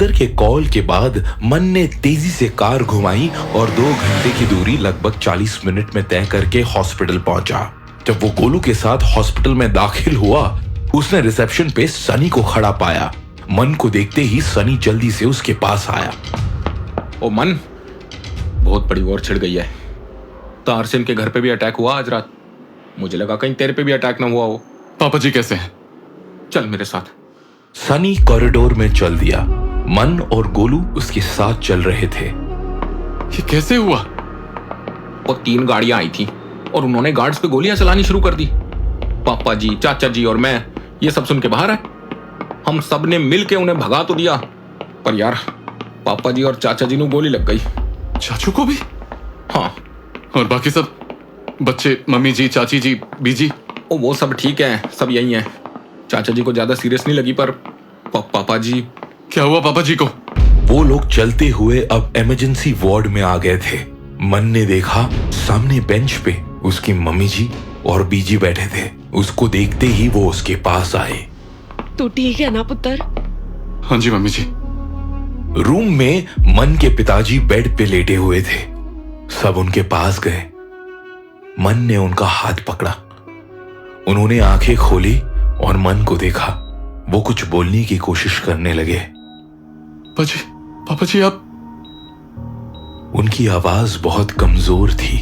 सतेंद्र के कॉल के बाद मन ने तेजी से कार घुमाई और 2 घंटे की दूरी लगभग 40 मिनट में तय करके हॉस्पिटल पहुंचा। जब वो गोलू के साथ हॉस्पिटल में दाखिल हुआ, उसने रिसेप्शन पे सनी को खड़ा पाया। मन को देखते ही सनी जल्दी से उसके पास आया। ओ मन, बहुत बड़ी वॉर छिड़ गई है। तारसेन के घर पे भी अटैक हुआ आज रात। मुझे लगा कहीं तेरे पे भी अटैक ना हुआ हो। पापा जी कैसे हैं? चल मेरे साथ। सनी कॉरिडोर में चल दिया। मन और गोलू उसके साथ चल रहे थे। ये कैसे हुआ? वो 3 गाड़ियां आई थी और उन्होंने गार्ड्स पे गोलियां चलानी शुरू कर दी। पापा जी, चाचा जी और मैं ये सब सुन के बाहर आए। हम सब ने मिल के उन्हें भगा तो दिया, पर यार पापा जी और चाचा जी को गोली लग गई। चाचू को भी? हाँ। और बाकी सब बच्चे, मम्मी जी, चाची जी, बीजी? ओ वो सब ठीक है, सब यही है। चाचा जी को ज्यादा सीरियस नहीं लगी, पर पापा जी। क्या हुआ पापा जी को? वो लोग चलते हुए अब इमरजेंसी वार्ड में आ गए थे। मन ने देखा सामने बेंच पे उसकी मम्मी जी और बीजी बैठे थे। उसको देखते ही वो उसके पास आए। तू ठीक है ना पुत्र? हाँ जी मम्मी जी। रूम में मन के पिताजी बेड पे लेटे हुए थे। सब उनके पास गए। मन ने उनका हाथ पकड़ा। उन्होंने आंखें खोली और मन को देखा। वो कुछ बोलने की कोशिश करने लगे। पापा जी आप? उनकी आवाज बहुत कमजोर थी।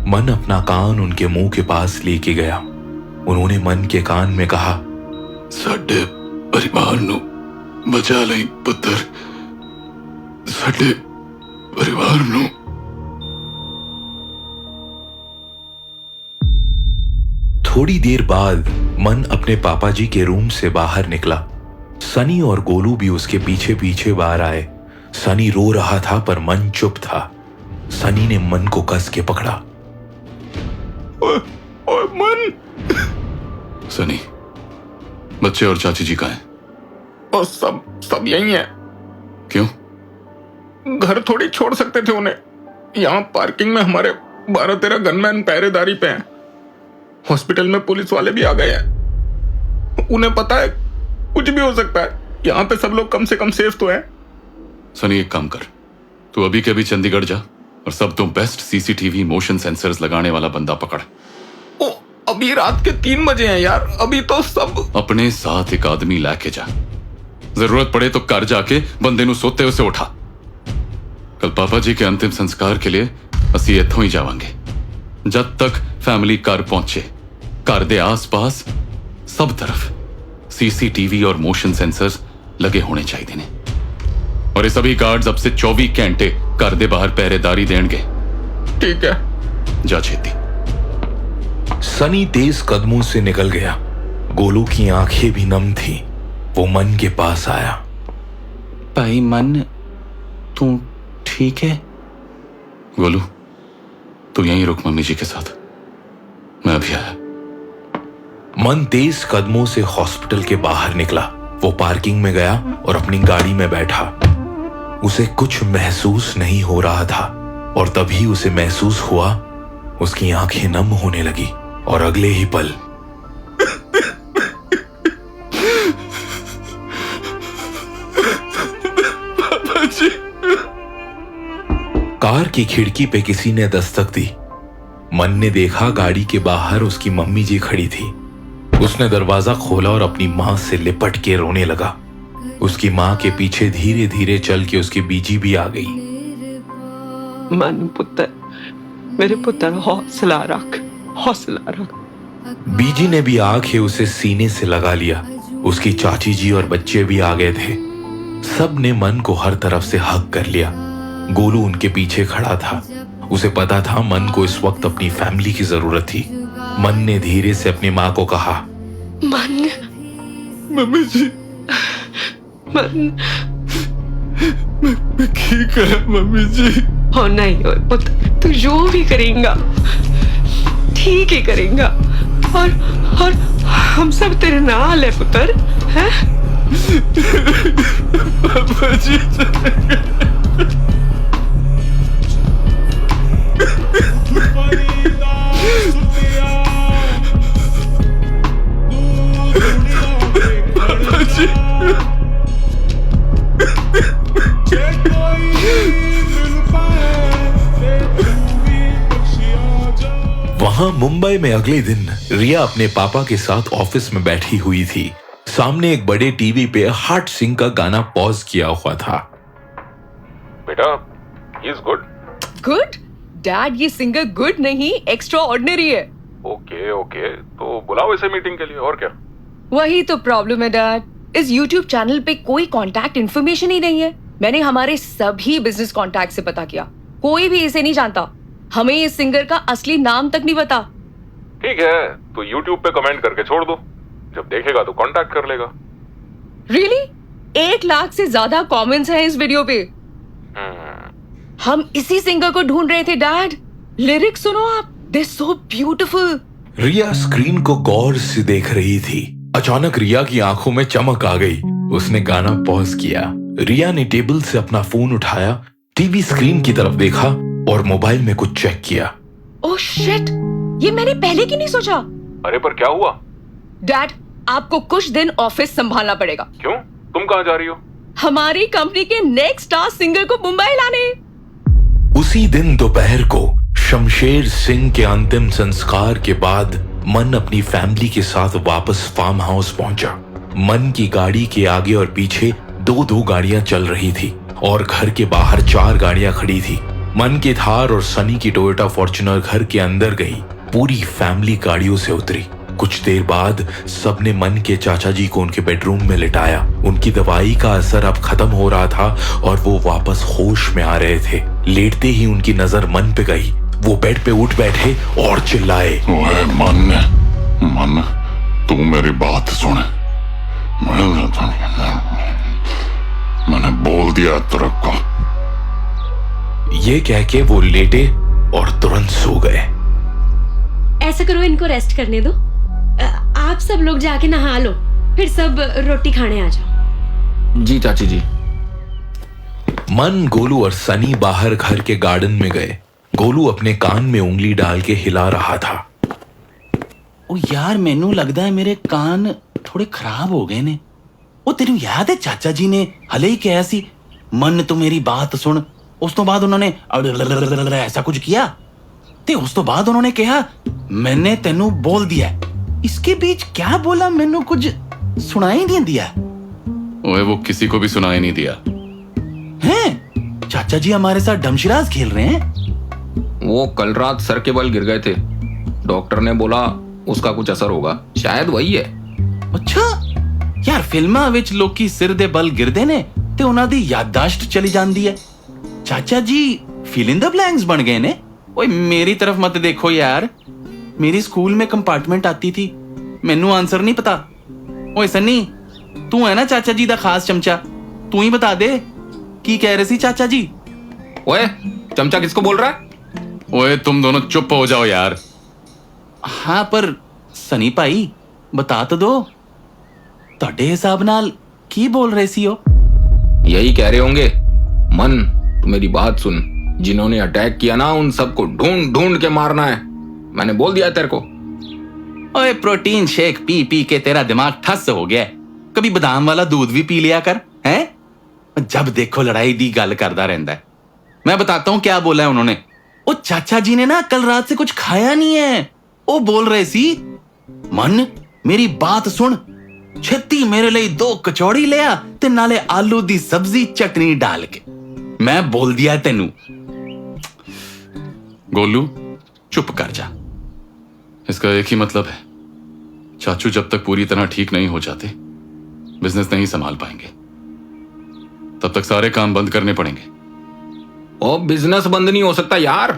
मन अपना कान उनके मुंह के पास लेके गया। उन्होंने मन के कान में कहा, साडे परिवार नु बचा लई पुत्र, साडे परिवार नु। थोड़ी देर बाद मन अपने पापा जी के रूम से बाहर निकला। सनी और गोलू भी उसके पीछे पीछे बाहर आए। सनी रो रहा था पर मन चुप था। सनी ने मन को कस के पकड़ा। ओए मन। सनी, बच्चे और चाची जी कहाँ हैं? और सब यही है। क्यों? घर थोड़ी छोड़ सकते थे उन्हें। यहाँ पार्किंग में हमारे 12-13 गनमैन पहरेदारी पे हैं। हॉस्पिटल में पुलिस वाले भी आ गए हैं। उन्हें पता है कुछ भी हो सकता है। यहाँ पे सब लोग कम से कम सेफ तो हैं। सनी एक काम कर, तू अभी के अभी चंडीगढ़ जा और सब तो बेस्ट सीसीटीवी मोशन सेंसर्स लगाने वाला बंदा पकड़। ओ अभी रात के 3 बजे हैं यार। अभी तो सब। अपने साथ एक आदमी लाके जा। जरूरत पड़े तो घर जाके बंदे नु सोते उसे उठा। कल पापा जी के अंतिम संस्कार के लिए असी इत्थों ही जावांगे। जब तक फैमिली घर पहुंचे, घर दे आस-पास सब तरफ सीसीटीवी और मोशन सेंसर्स लगे होने चाहिए ने। और ये सभी गार्ड्स अब से 24 घंटे घर दे बाहर पहरेदारी देंगे। ठीक है, जा छेती। सनी तेज कदमों से निकल गया। गोलू की आंखें भी नम थी। वो मन के पास आया। भाई मन, तू ठीक है? गोलू, तू यहीं रुक मम्मी जी के साथ, मैं अभी आया। मन तेज कदमों से हॉस्पिटल के बाहर निकला। वो पार्किंग में गया और अपनी गाड़ी में बैठा। उसे कुछ महसूस नहीं हो रहा था और तभी उसे महसूस हुआ। उसकी आंखें नम होने लगी और अगले ही पल पापा जी। कार की खिड़की पे किसी ने दस्तक दी। मन ने देखा गाड़ी के बाहर उसकी मम्मी जी खड़ी थी। उसने दरवाजा खोला और अपनी मां से लिपट के रोने लगा। उसकी मां के पीछे धीरे धीरे चल के उसकी बीजी भी आ गई। मन पुत्र, मेरे पुत्र हौसला रख, हौसला रख। बीजी ने भी आके उसे सीने से लगा लिया। उसकी चाची जी और बच्चे भी आ गए थे। सब ने मन को हर तरफ से हग कर लिया। गोलू उनके पीछे खड़ा था। उसे पता था मन को इस वक्त अपनी फैमिली की जरूरत थी। मन ने धीरे से अपनी मां को कहा, मन। मम्मी जी, मन। मैं ठीक है मम्मी जी। हो नहीं हो पुत्र, तू जो भी करेगा ठीक ही करेगा। और हम सब तेरे नाल है पुत्र, हैं? पापा जी। पापा जी। वहां मुंबई में अगले दिन रिया अपने पापा के साथ ऑफिस में बैठी हुई थी। सामने एक बड़े टीवी पे हार्ट सिंह का गाना पॉज किया हुआ था। बेटा, he is good. Good dad, ये सिंगर गुड नहीं एक्स्ट्रा ऑर्डिनरी है। ओके, तो बुलाओ इसे मीटिंग के लिए, और क्या। वही तो प्रॉब्लम है डैड, इस YouTube चैनल पे कोई कांटेक्ट इन्फॉर्मेशन ही नहीं है। मैंने हमारे सभी बिजनेस कांटेक्ट से पता किया, कोई भी इसे नहीं जानता। हमें इस सिंगर का असली नाम तक नहीं पता। ठीक है, तो YouTube पे कमेंट करके छोड़ दो, जब देखेगा तो कांटेक्ट कर लेगा। रियली 1 लाख से ज्यादा कमेंट्स हैं इस वीडियो पे। हम इसी सिंगर को ढूंढ रहे थे डैड। लिरिक्स सुनो आप, दे सो ब्यूटीफुल। रिया स्क्रीन को गौर से देख रही थी। अचानक रिया की आंखों में चमक आ गई। उसने गाना पॉज किया। रिया ने टेबल से अपना फोन उठाया, टीवी स्क्रीन की तरफ देखा और मोबाइल में कुछ चेक किया। ओह शिट, ये मैंने पहले क्यों नहीं सोचा। अरे पर क्या हुआ? डैड, आपको कुछ दिन ऑफिस संभालना पड़ेगा। क्यों? तुम कहाँ जा रही हो? हमारी कंपनी के नेक्स्ट स्टार सिंगर को मुंबई लाने। उसी दिन दोपहर को शमशेर सिंह के अंतिम संस्कार के बाद मन अपनी फैमिली के साथ वापस फार्म हाउस पहुंचा। मन की गाड़ी के आगे और पीछे 2-2 गाड़ियां चल रही थी और घर के बाहर 4 गाड़ियां खड़ी थी। मन की थार और सनी की टोयोटा फॉर्च्यूनर घर के अंदर गई। पूरी फैमिली गाड़ियों से उतरी। कुछ देर बाद सबने मन के चाचा जी को उनके बेडरूम में लिटाया। उनकी दवाई का असर अब खत्म हो रहा था और वो वापस होश में आ रहे थे। लेटते ही उनकी नजर मन पे गई। वो बेड पे उठ बैठे और चिल्लाए, ओए मन, तू मेरी बात सुन। मैंने बोल दिया तेरे को। ये कह के वो लेटे और तुरंत सो गए। ऐसा करो, इनको रेस्ट करने दो। आप सब लोग जाके नहा लो, फिर सब रोटी खाने आ जाओ। जी चाची जी। मन, गोलू और सनी बाहर घर के गार्डन में गए। गोलू अपने कान में उंगली डाल के हिला रहा था। ओ यार, मैनू लगदा है मेरे कान थोड़े खराब हो गए ने। ओ तेनू याद है चाचा जी ने हले ही कहा सी, मन तू मेरी बात सुन। उस तो बाद उन्होंने ऐसा कुछ किया ते उस तो बाद उन्होंने कहा मैंने तेनू बोल दिया। इसके बीच क्या बोला मैनू कुछ सुनाई नहीं दिया। ओए वो किसी को भी सुनाई नहीं दिया। हैं? चाचा जी हमारे साथ डमशिराज खेल रहे हैं। वो कल रात सर के बल गिर गए थे। डॉक्टर ने बोला उसका कुछ असर होगा, शायद वही है। अच्छा यार, फिल्मां विच लोकी सिर दे बल गिरदे ने ते उन्हां दी याददाश्त चली जांदी है। चाचा जी फिल इन द ब्लैंक्स बन गए ने। ओए मेरी तरफ मत देखो यार, मेरी स्कूल में कंपार्टमेंट आती थी, मैनू आंसर नहीं पता। ओए सन्नी, तू है ना चाचा जी दा खास चमचा, तू ही बता दे की कह रहे सी चाचा जी। ओए चमचा किसको बोल रहा है? ओए तुम दोनों चुप हो जाओ यार। हाँ पर सनी भाई बता तो दो, ਤੁਹਾਡੇ हिसाब नाल की बोल रहे सी हो? यही कह रहे होंगे। मन, तू मेरी बात सुन, जिन्होंने अटैक किया ना उन सबको ढूंढ ढूंढ के मारना है। मैंने बोल दिया तेरे को। ओए प्रोटीन शेक पी पी के तेरा दिमाग ठस हो गया। कभी बादाम वाला दूध भी पी लिया कर, हैं? जब देखो लड़ाई दी गल करता रहता है। मैं बताता हूं क्या बोला है उन्होंने। ओ चाचा जी ने ना कल रात से कुछ खाया नहीं है। ओ बोल रहे सी, मन मेरी बात सुन, छेती मेरे लिए 2 कचौड़ी ले आ ते नाले आलू दी सब्जी चटनी डाल के। मैं बोल दिया तेनू। गोलू चुप कर जा। इसका एक ही मतलब है, चाचू जब तक पूरी तरह ठीक नहीं हो जाते बिजनेस नहीं संभाल पाएंगे। तब तक सारे काम बंद करने पड़ेंगे। ओ बिजनेस बंद नहीं हो सकता यार।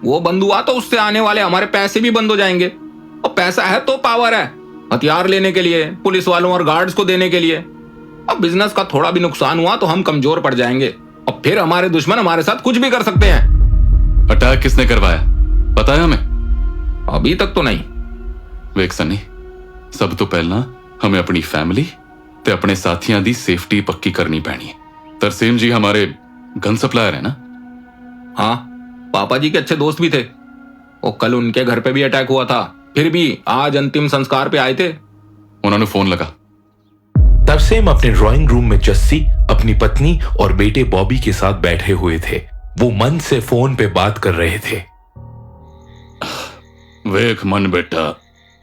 वो बंद हुआ तो उससे आने वाले हमारे पैसे भी बंद हो जाएंगे। और पैसा है तो पावर है, हथियार लेने के लिए, पुलिस वालों और गार्ड्स को देने के लिए। अब बिजनेस का थोड़ा भी नुकसान हुआ तो हम कमजोर पड़ जाएंगे और फिर हमारे दुश्मन हमारे साथ कुछ भी कर सकते हैं। अटैक किसने करवाया पता है हमें? अभी तक तो नहीं। वेख सनी, सब तो पहला हमें अपनी फैमिली ते अपने साथियों दी सेफ्टी पक्की करनी पैनी है। तरसेम जी हमारे गन सप्लायर है ना? हाँ, पापा जी के अच्छे दोस्त भी थे। वो कल उनके घर पे भी अटैक हुआ था, फिर भी आज अंतिम संस्कार पे आए थे। उन्होंने फोन लगा। तरसेम अपने ड्राइंग रूम में जस्सी, अपनी पत्नी और बेटे बॉबी के साथ बैठे हुए थे। वो मन से फोन पे बात कर रहे थे। वेख मन बेटा,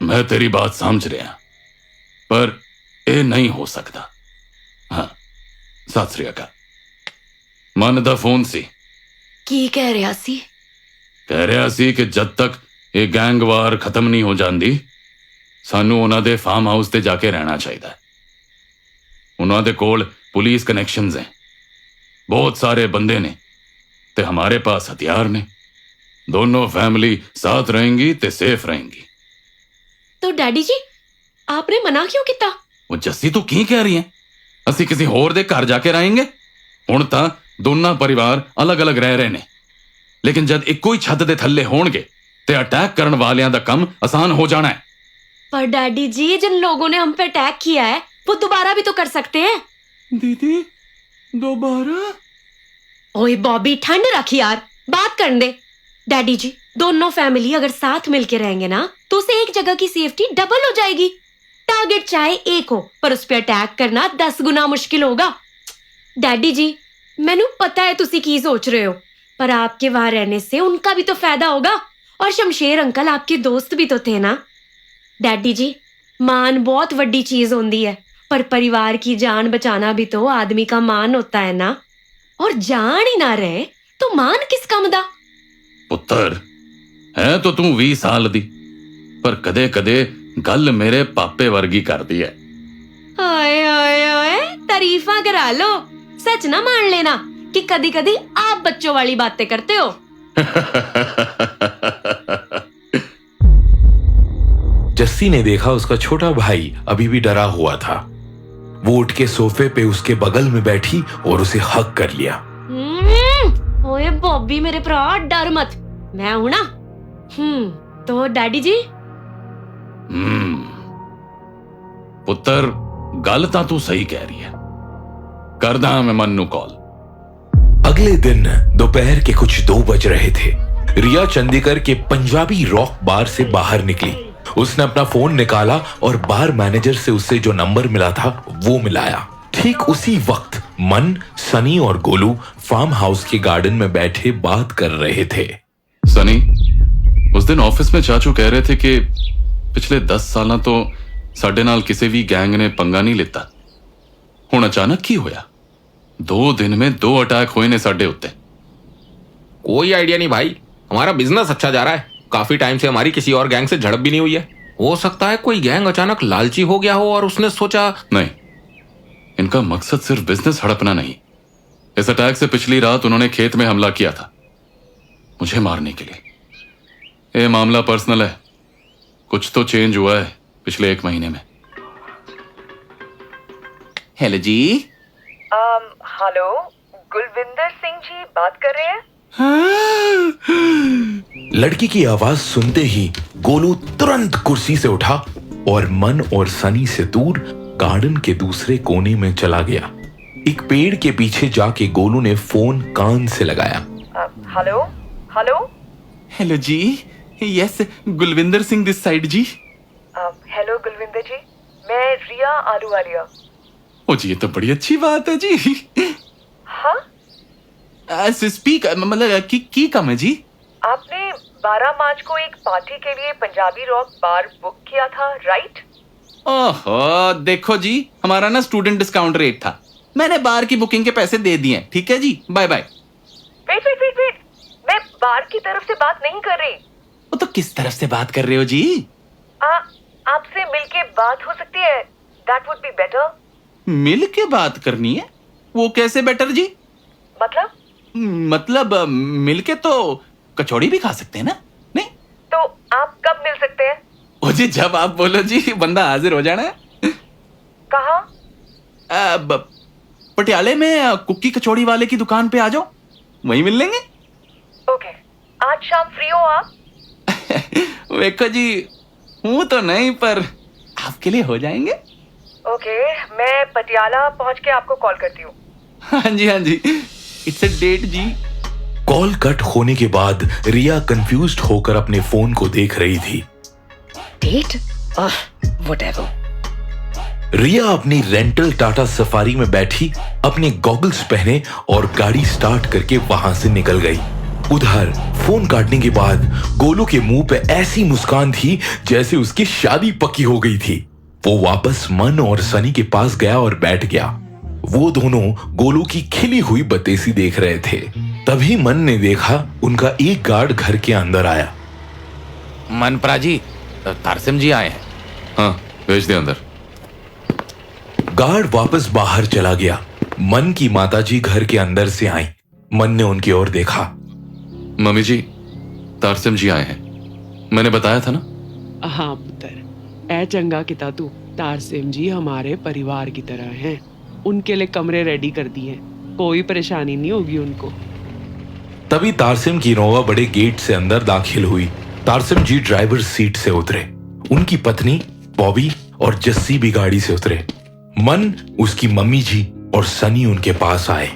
मैं तेरी बात समझ रहा, पर ਇਹ नहीं हो सकता। हाँ, सत श्री अकाल। मन दा फोन सी, ਕੀ ਕਹਿ ਰਿਹਾ ਸੀ? कह रहा सी कि जद तक ये गैंगवार खत्म नहीं हो जाती, सानू उन्हां दे फार्म हाउस ते जाके रहना चाहिए। उन्हां दे कोल पुलिस कनेक्शंस हैं, बहुत सारे बंदे ने, ते हमारे पास हथियार ने। दोनों फैमिली साथ रहेंगी ते सेफ रहेंगी। तो डैडी जी आपने मना क्यों किया? वो जस्सी तू की कह रही है? ਅਸੀਂ ਕਿਸੇ ਹੋਰ ਦੇ ਘਰ ਜਾ ਕੇ ਰਹਾਂਗੇ? ਹੁਣ ਤਾਂ ਦੋਨਾਂ ਪਰਿਵਾਰ ਅਲੱਗ-ਅਲੱਗ ਰਹਿ ਰਹੇ ਨੇ, ਲੇਕਿਨ ਜਦ ਇੱਕੋ ਹੀ ਛੱਤ ਦੇ ਥੱਲੇ ਹੋਣਗੇ ਤੇ ਅਟੈਕ ਕਰਨ ਵਾਲਿਆਂ ਦਾ ਕੰਮ ਆਸਾਨ ਹੋ ਜਾਣਾ ਹੈ। पर डैडी जी जिन लोगों ने हम पे अटैक किया है वो दोबारा भी तो कर सकते हैं। दीदी दोबारा? ओए बॉबी ठंड रख यार, बात करने दे। डैडी जी दोनों फैमिली अगर साथ मिलके रहेंगे ना तो उसे एक जगह की सेफ्टी डबल हो जाएगी। टारगेट चाहे एक हो पर उस पर अटैक करना 10 गुना मुश्किल होगा। डैडी जी मैनू पता है तुसी की सोच रहे हो, पर आपके वहां रहने से उनका भी तो फायदा होगा, और शमशेर अंकल आपके दोस्त भी तो थे ना। डैडी जी मान बहुत वड्डी चीज होती है, पर परिवार की जान बचाना भी तो आदमी का मान होता है ना। और जान ही ना रहे तो मान किस काम दा? ਪੁੱਤਰ ਹੈ तो तू 20 ਸਾਲ ਦੀ, ਪਰ ਕਦੇ-ਕਦੇ ਗੱਲ ਮੇਰੇ ਪਾਪੇ ਵਰਗੀ ਕਰਦੀ ਹੈ। ओए ओए ओए तारीफा करा लो, सच ना मान लेना कि कभी कभी आप बच्चों वाली बातें करते हो। जस्सी ने देखा उसका छोटा भाई अभी भी डरा हुआ था। वो उठ के सोफे पे उसके बगल में बैठी और उसे हक कर लिया। ओए बॉबी मेरे भरा डर मत, मैं हूं ना। तो डैडी जी ਪੁੱਤਰ ਗੱਲ ਤਾਂ ਤੂੰ ਸਹੀ ਕਹਿ ਰਹੀ ਹੈ, करदा मैं मन नू कॉल। अगले दिन दोपहर के कुछ 2 बज रहे थे। रिया चंडीगढ़ के पंजाबी रॉक बार से बाहर निकली। उसने अपना फोन निकाला और बार मैनेजर से उससे जो नंबर मिला था वो मिलाया। ठीक उसी वक्त मन, सनी और गोलू फार्म हाउस के गार्डन में बैठे बात कर रहे थे। सनी, उस दिन ऑफिस में चाचू कह रहे थे कि पिछले 10 साल तो ਸਾਡੇ ਨਾਲ ਕਿਸੇ ਵੀ ਗੈਂਗ ਨੇ ਪੰਗਾ ਨਹੀਂ ਲਿੱਤਾ। ਹੁਣ ਅਚਾਨਕ ਕੀ ਹੋਇਆ? 2 दिन में 2 अटैक हुए ने साडे उत्ते। कोई आइडिया नहीं भाई, हमारा बिजनेस अच्छा जा रहा है, काफी टाइम से हमारी किसी और गैंग से झड़प भी नहीं हुई है। हो सकता है कोई गैंग अचानक लालची हो गया हो और उसने सोचा। नहीं, इनका मकसद सिर्फ बिजनेस हड़पना नहीं। इस अटैक से पिछली रात उन्होंने खेत में हमला किया था, मुझे मारने के लिए। ये मामला पर्सनल है, कुछ तो चेंज हुआ है पिछले 1 महीने में। हेलो जी। हेलो, गुलविंदर सिंह जी बात कर रहे हैं? लड़की की आवाज सुनते ही गोलू तुरंत कुर्सी से उठा और मन और सनी से दूर गार्डन के दूसरे कोने में चला गया। एक पेड़ के पीछे जाके गोलू ने फोन कान से लगाया। हेलो हेलो हेलो जी, yes Gulwinder Singh this side जी। हेलो गुलविंदर जी, मैं रिया आलूवालिया। ओ जी, ये तो बड़ी अच्छी बात है जी। हाँ स्पीक मतलब की कम है जी। आपने 12 मार्च को एक पार्टी के लिए पंजाबी रॉक बार बुक किया था, राइट? ओहो, देखो जी, हमारा ना स्टूडेंट डिस्काउंट रेट था, मैंने बार की बुकिंग के पैसे दे दिए। ठीक है जी, bye bye. Wait wait wait wait, मैं बार की तरफ से बात नहीं कर रही। वो तो किस तरफ से बात कर रहे हो जी? आपसे मिलके बात हो सकती है? That would be better. मिल के बात करनी है? वो कैसे बेटर जी? मतलब मिल के तो कचौड़ी भी खा सकते हैं ना? नहीं तो आप कब मिल सकते हैं? ओ जी, जब आप बोलो जी, बंदा हाजिर हो जाना है। कहाँ? पटियाले में कुक्की कचौड़ी वाले की दुकान पे आ जाओ, वहीं मिल लेंगे। ओके, आज शाम फ्री हो आप? देखो जी, हूं तो नहीं, पर आपके लिए हो जाएंगे। ओके, मैं पटियाला पहुंच के आपको कॉल करती हूँ। हाँ जी हाँ जी, इट्स अ डेट जी। कॉल कट होने के बाद रिया कंफ्यूज्ड होकर अपने फोन को देख रही थी। डेट? व्हाटएवर। रिया अपनी रेंटल टाटा सफारी में बैठी अपने गॉगल्स पहने और गाड़ी स्टार्ट करके वहां से निकल गई। उधर फोन काटने के बाद गोलू के मुंह पे ऐसी मुस्कान थी जैसे उसकी शादी पक्की हो गई थी। वो वापस मन और सनी के पास गया और बैठ गया। वो दोनों गोलू की खिली हुई बतेसी देख रहे थे। तभी मन ने देखा उनका एक गार्ड घर के अंदर आया। मनपरा जी, तारसिम जी आए हैं। हाँ, भेज दे अंदर। गार्ड वापस बाहर चला गया। मन की माताजी घर के अंदर से आई। मन ने उनकी ओर देखा। मम्मी जी, तारसिम जी आए हैं, मैंने बताया था ना। हाँ पुत्र, ऐ चंगा किता तू। तारसेम जी हमारे परिवार की तरह हैं। उनके लिए कमरे रेडी कर दिए, कोई परेशानी नहीं होगी उनको। तभी तारसिम की इनोवा बड़े गेट से अंदर दाखिल हुई। तारसिम जी ड्राइवर सीट से उतरे। उनकी पत्नी बॉबी और जस्सी भी गाड़ी से उतरे। मन, उसकी मम्मी जी और सनी उनके पास आए।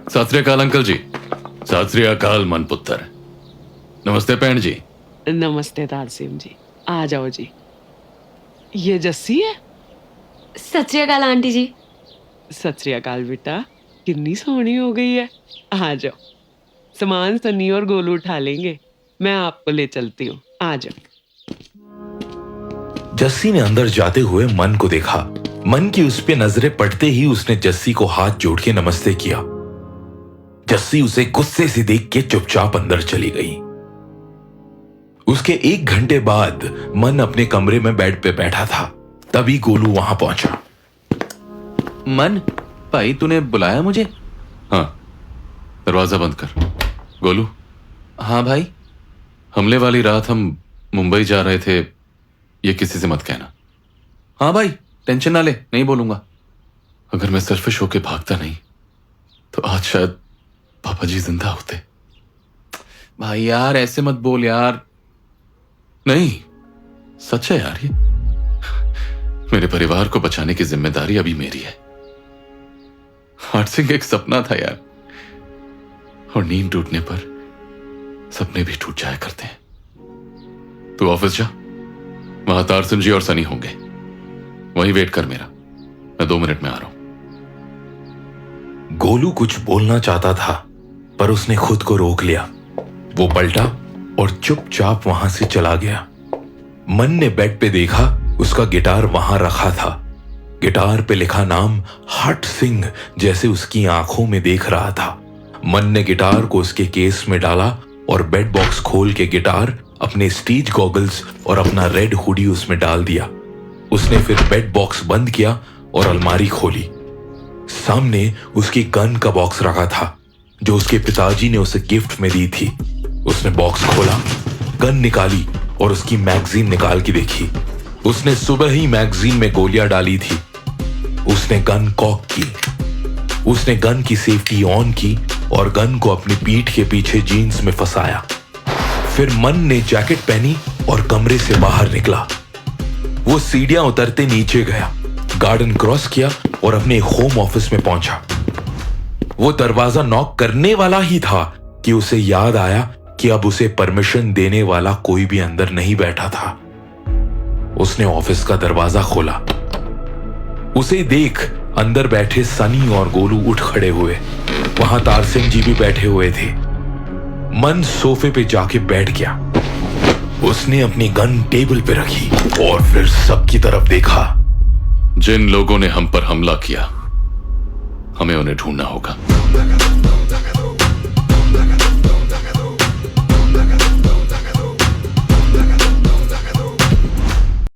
सत श्री अकाल अंकल जी। सत श्री अकाल मन पुत्र। नमस्ते भैन जी। नमस्ते तारसेम जी, आ जाओ जी। ये जस्सी है? सत श्री अकाल आंटी जी। सत श्री अकाल बेटा, कितनी सोहनी हो गई है। आ जाओ, सामान सनी और गोलू उठा लेंगे, मैं आपको ले चलती हूँ। आ जाओ। जस्सी ने अंदर जाते हुए मन को देखा। मन की उस पे नजरें पड़ते ही उसने जस्सी को हाथ जोड़ के नमस्ते किया। जस्सी उसे गुस्से से देख के चुपचाप अंदर चली गई। उसके 1 घंटे बाद मन अपने कमरे में बेड पे बैठा था। तभी गोलू वहां पहुंचा। मन भाई, तूने बुलाया मुझे? हाँ, दरवाजा बंद कर। गोलू। हाँ भाई। हमले वाली रात हम मुंबई जा रहे थे, ये किसी से मत कहना। हाँ भाई, टेंशन ना ले, नहीं बोलूंगा। अगर मैं सेल्फिश होके भागता नहीं तो आज शायद पापा जी जिंदा होते। भाई यार, ऐसे मत बोल यार। नहीं, सच है यार। ये मेरे परिवार को बचाने की जिम्मेदारी अभी मेरी है। हार्ट सिंह एक सपना था यार, और नींद टूटने पर सपने भी टूट जाया करते हैं। तू ऑफिस जा, वहां तारसिम जी और सनी होंगे, वहीं वेट कर मेरा। मैं 2 मिनट में आ रहा हूं। गोलू कुछ बोलना चाहता था पर उसने खुद को रोक लिया। वो पलटा और चुपचाप वहां से चला गया। मन ने बेड पे देखा, उसका गिटार वहां रखा था। गिटार पे लिखा नाम हार्ट सिंह जैसे उसकी आंखों में देख रहा था। मन ने गिटार को उसके केस में डाला और बेड बॉक्स खोल के गिटार, अपने स्टेज गॉगल्स और अपना रेड हुडी उसमें डाल दिया। उसने फिर बेड बॉक्स बंद किया और अलमारी खोली। सामने उसकी गन का बॉक्स रखा था जो उसके पिताजी ने उसे गिफ्ट में दी थी। उसने बॉक्स खोला, गन निकाली और उसकी मैगजीन निकाल के देखी। उसने सुबह ही मैगजीन में गोलियां डाली थी। उसने गन कॉक की। उसने गन की सेफ्टी ऑन की और गन को अपनी पीठ के पीछे जीन्स में फंसाया। फिर मन ने जैकेट पहनी और कमरे से बाहर निकला। वो सीढ़ियां उतरते नीचे गया, गार्डन क्रॉस किया और अपने होम ऑफिस में पहुंचा। वो दरवाजा नॉक करने वाला ही था कि उसे याद आया कि अब उसे परमिशन देने वाला कोई भी अंदर नहीं बैठा था। उसने ऑफिस का दरवाजा खोला। उसे देख अंदर बैठे सनी और गोलू उठ खड़े हुए। वहां तारसिंह जी भी बैठे हुए थे। मन सोफे पे जाके बैठ गया। उसने अपनी गन टेबल पे रखी और फिर सबकी तरफ देखा। जिन लोगों ने हम पर हमला किया, हमें उन्हें ढूंढना होगा।